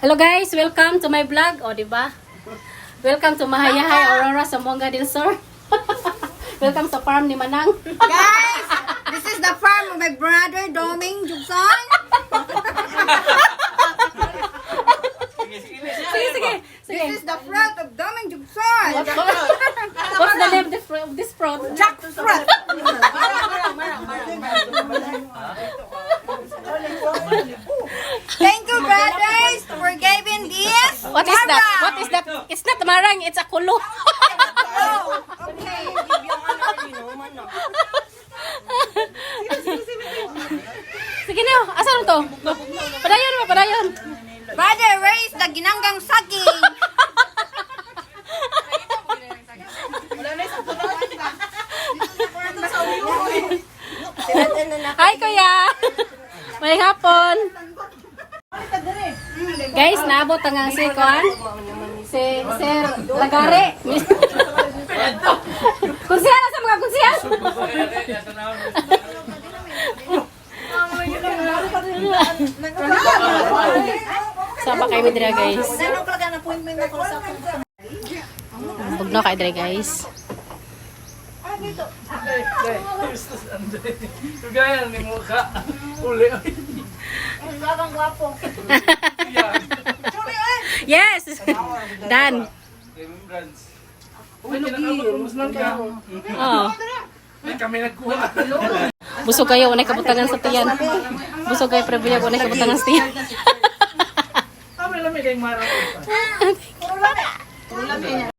Hello guys, welcome to my vlog. O, diba? Welcome to Mahayahay, Aurora, Zamboanga del Sur. Welcome sa farm ni Manang. Guys, this is the farm of my brother, Doming Jugson. Sige. This is the fruit of Doming Jugson. What's the name of this fruit? Jackfruit. Thank you, brothers, for giving this. What is that? What is that? It's not marang, it's a kulo. Oh, okay. Sige na, asan to? Padayon mo, padayon. Brother, where is the ginanggang saging? Hi kuya. May hapon. Guys, naabot ang si Kuan. Si Sir Lagare. Kunsihan sa mga kunsihan. Sapa kayo dira guys. Bugno kayo dira guys. Kagaya ni mukha. Uli. Yes. Done. Oh. Kami nagkuha. Busog kayo, unay kabutangan sa tiyan. Busog kayo, prebuya, unay kabutangan sa tiyan. Kami lang may kayong marami.